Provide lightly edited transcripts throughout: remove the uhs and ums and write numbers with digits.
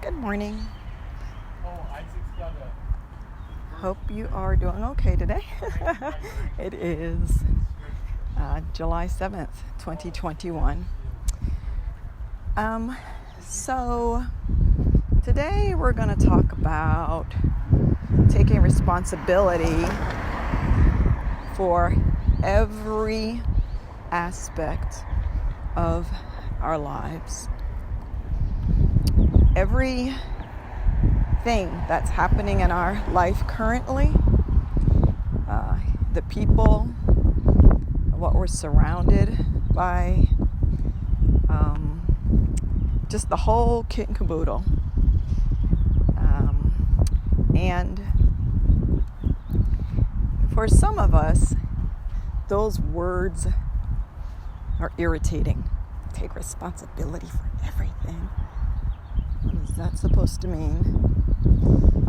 Good morning. Oh, Isaac's got a. Hope you are doing okay today. It is July 7th, 2021. So today we're going to talk about taking responsibility for every aspect of our lives. Everything that's happening in our life currently, the people, what we're surrounded by, just the whole kit and caboodle. And for some of us, those words are irritating. Take responsibility for everything. What is that supposed to mean?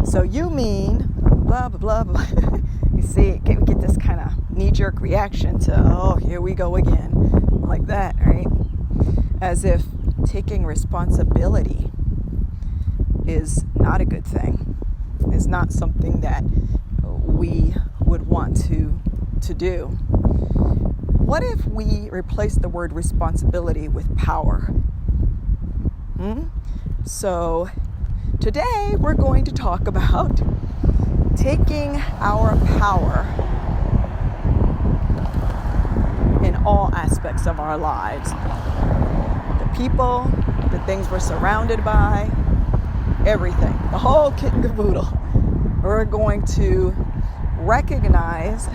So you mean blah, blah, blah, blah. You see, we get this kind of knee-jerk reaction to, oh, here we go again. Like that, right? As if taking responsibility is not a good thing. It's not something that we would want to do. What if we replace the word responsibility with power? So today we're going to talk about taking our power in all aspects of our lives. The people, the things we're surrounded by, everything, the whole kit and caboodle. We're going to recognize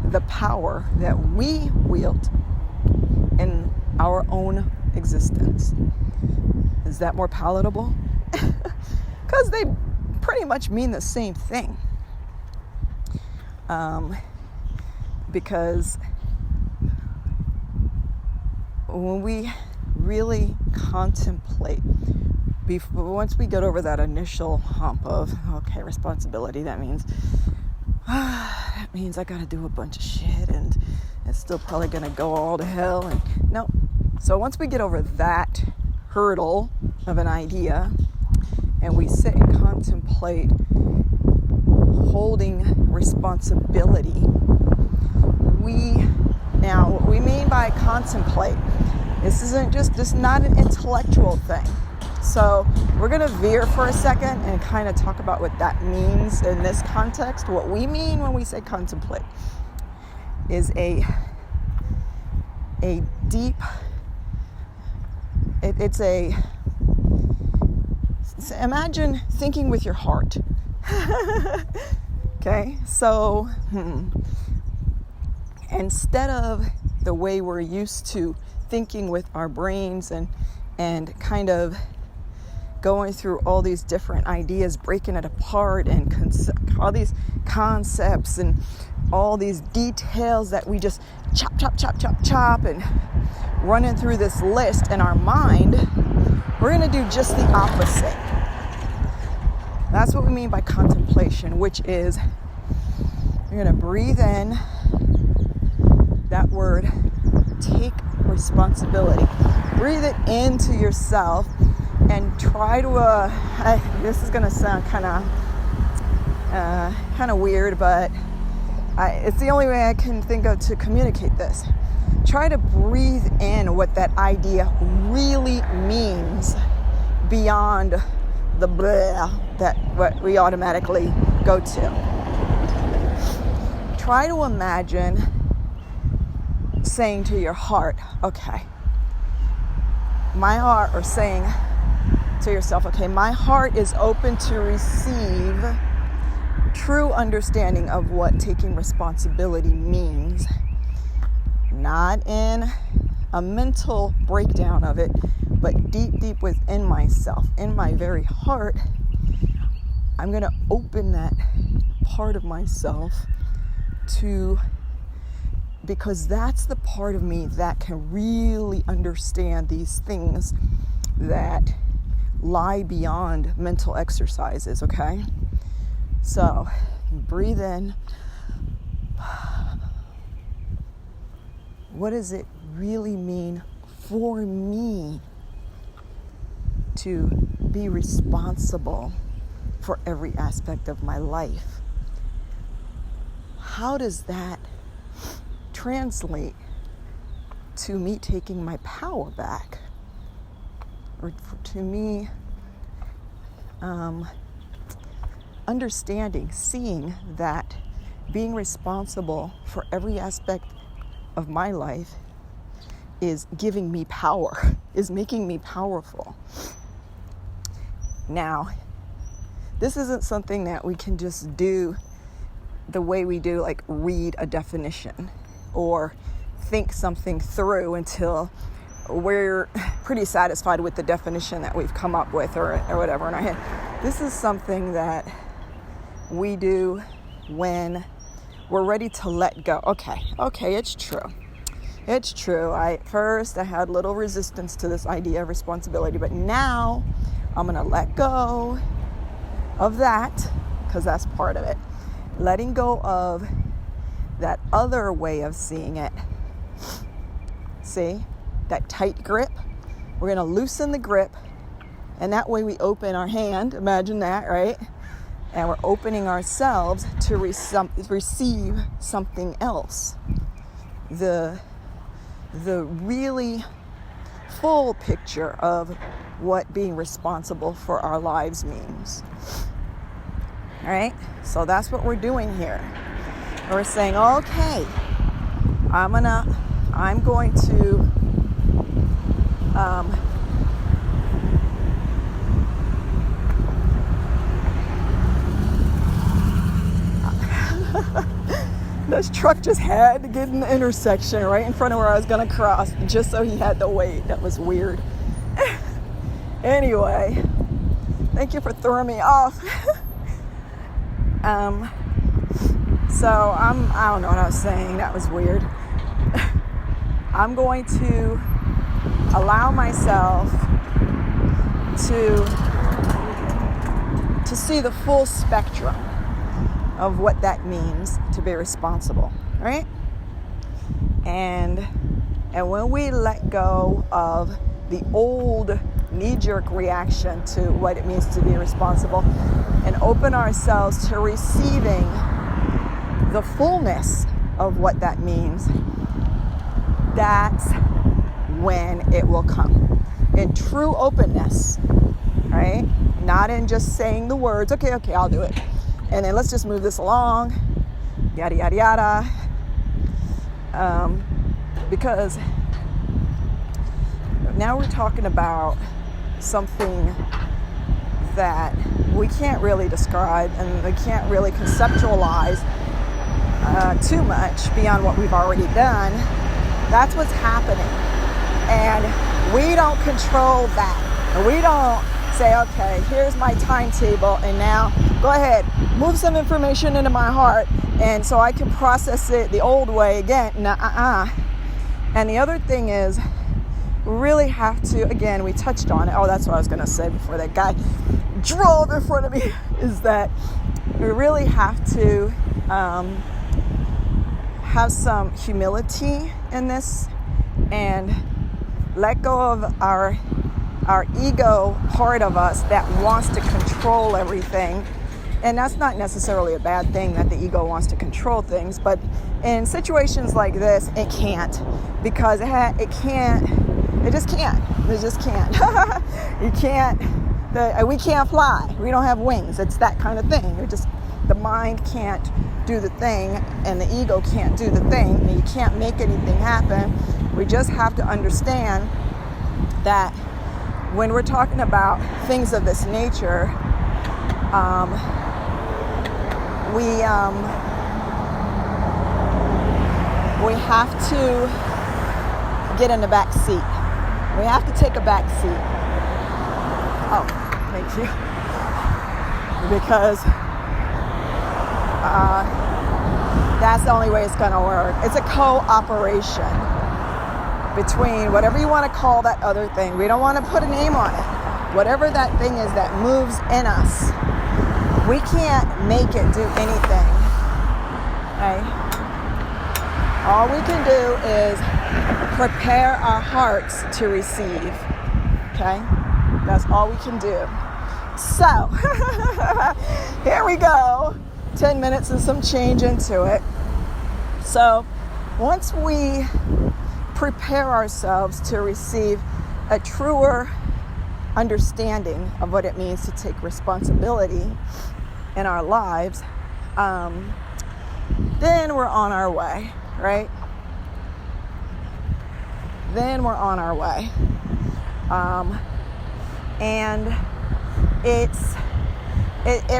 the power that we wield in our own existence. Is that more palatable? Because they pretty much mean the same thing. Because when we really contemplate, once we get over that initial hump of, okay, responsibility, that means I got to do a bunch of shit and it's still probably going to go all to hell. And no. So once we get over that hurdle of an idea and we sit and contemplate holding responsibility, what we mean by contemplate, this is not an intellectual thing. So we're going to veer for a second and kind of talk about what that means in this context. What we mean when we say contemplate is a deep, imagine thinking with your heart. Okay, so instead of the way we're used to thinking with our brains and kind of going through all these different ideas, breaking it apart, and all these concepts and all these details that we just chop and running through this list in our mind, we're going to do just the opposite. That's what we mean by contemplation, which is you're going to breathe in that word, take responsibility. Breathe it into yourself and try to, this is going to sound kind of weird, but it's the only way I can think of to communicate this. Try to breathe in what that idea really means beyond the blah that what we automatically go to. Try to imagine saying to your heart, okay, my heart, or saying to yourself, okay, my heart is open to receive true understanding of what taking responsibility means. Not in a mental breakdown of it, but deep within myself, in my very heart, I'm going to open that part of myself because that's the part of me that can really understand these things that lie beyond mental exercises, okay? So, breathe in. What does it really mean for me to be responsible for every aspect of my life, how does that translate to me taking my power back? Or to me understanding, seeing that being responsible for every aspect of my life is giving me power, is making me powerful. Now, this isn't something that we can just do the way we do, like read a definition or think something through until we're pretty satisfied with the definition that we've come up with or whatever in our head. This is something that we do when we're ready to let go. Okay, it's true. It's true. First I had little resistance to this idea of responsibility, but now I'm going to let go of that because that's part of it. Letting go of that other way of seeing it. See? That tight grip. We're going to loosen the grip, and that way we open our hand. Imagine that, right? And we're opening ourselves to receive something else. The really full picture of what being responsible for our lives means. All right? So that's what we're doing here. We're saying, okay, I'm going to this truck just had to get in the intersection right in front of where I was going to cross just so he had to wait. That was weird. Anyway, thank you for throwing me off. So I don't know what I was saying. That was weird. I'm going to allow myself to see the full spectrum of what that means to be responsible, right? And when we let go of the old knee-jerk reaction to what it means to be responsible and open ourselves to receiving the fullness of what that means, that's when it will come. In true openness, right? Not in just saying the words, okay, I'll do it. And then let's just move this along, yada, yada, yada. Because now we're talking about something that we can't really describe and we can't really conceptualize too much beyond what we've already done. That's what's happening. And we don't control that. And we don't say, okay, here's my timetable, and now go ahead, move some information into my heart, and so I can process it the old way again. And the other thing is, we really have to, again, we touched on it. Oh, that's what I was going to say before that guy drove in front of me, is that we really have to have some humility in this and let go of our ego part of us that wants to control everything. And that's not necessarily a bad thing that the ego wants to control things, but in situations like this, it can't, because it just can't. You can't, we can't fly. We don't have wings. It's that kind of thing. The mind can't do the thing, and the ego can't do the thing, and you can't make anything happen. We just have to understand that when we're talking about things of this nature, we have to get in the back seat. We have to take a back seat. Oh, thank you. Because that's the only way it's going to work. It's a cooperation between whatever you want to call that other thing. We don't want to put a name on it. Whatever that thing is that moves in us, we can't make it do anything. Okay? All we can do is prepare our hearts to receive. Okay? That's all we can do. So, here we go. 10 minutes and some change into it. So, once we prepare ourselves to receive a truer understanding of what it means to take responsibility in our lives, then we're on our way, right? Then we're on our way. And it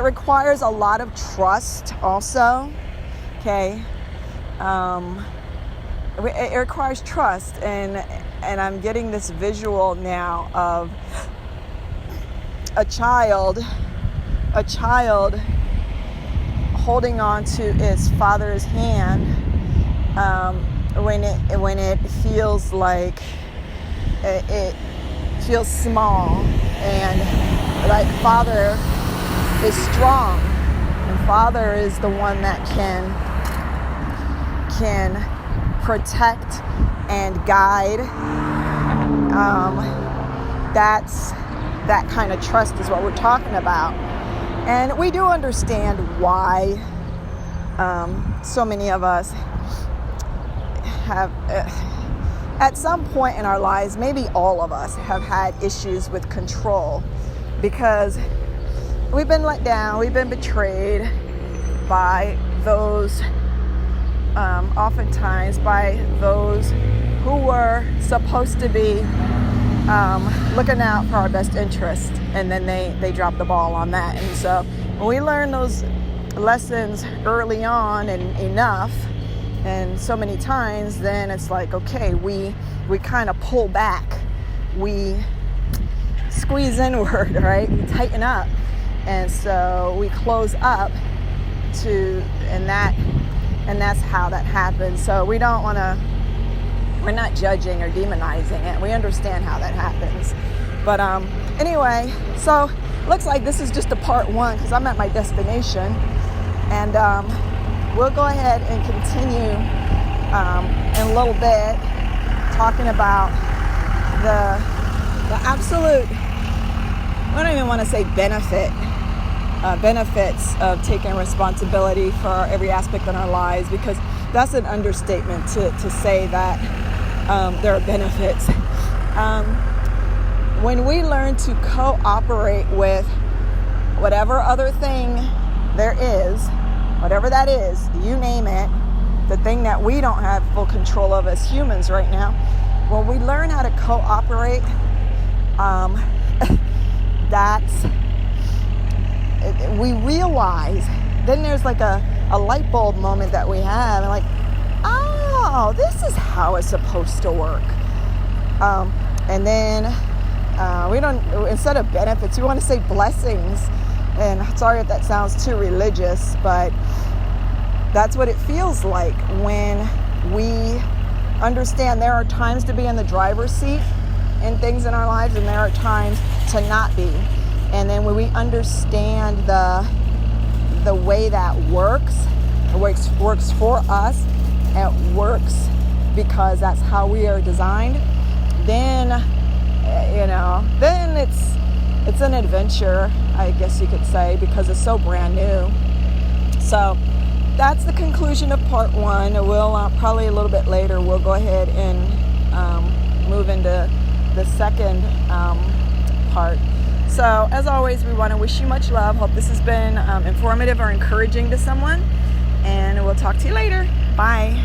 requires a lot of trust also, okay? It requires trust, and I'm getting this visual now of a child holding on to its father's hand when it feels like it feels small, and like father is strong, and father is the one that can protect and guide. That kind of trust is what we're talking about. And we do understand why so many of us have, at some point in our lives, maybe all of us have had issues with control, because we've been let down, we've been betrayed by those, oftentimes by those who were supposed to be looking out for our best interest, and then they drop the ball on that. And so when we learn those lessons early on and enough and so many times, then it's like, okay, we kind of pull back, we squeeze inward, right? We tighten up, and so we close up to, and that's how that happens. So we're not judging or demonizing it. We understand how that happens. But anyway, so looks like this is just a part one, because I'm at my destination, and we'll go ahead and continue in a little bit talking about the absolute, I don't even want to say benefits of taking responsibility for every aspect in our lives, because that's an understatement to say that there are benefits. When we learn to cooperate with whatever other thing there is, whatever that is, you name it, the thing that we don't have full control of as humans right now, when we learn how to cooperate, we realize, then there's like a light bulb moment that we have, and like, oh, this is how it's supposed to work. And then we don't, instead of benefits, we want to say blessings. And sorry if that sounds too religious, but that's what it feels like when we understand there are times to be in the driver's seat in things in our lives, and there are times to not be. And then when we understand the way that works for us, and it works because that's how we are designed, then then it's an adventure, I guess you could say, because it's so brand new. So that's the conclusion of part one. We'll probably a little bit later we'll go ahead and move into the second part. So as always, we want to wish you much love. Hope this has been informative or encouraging to someone, and we'll talk to you later. Bye.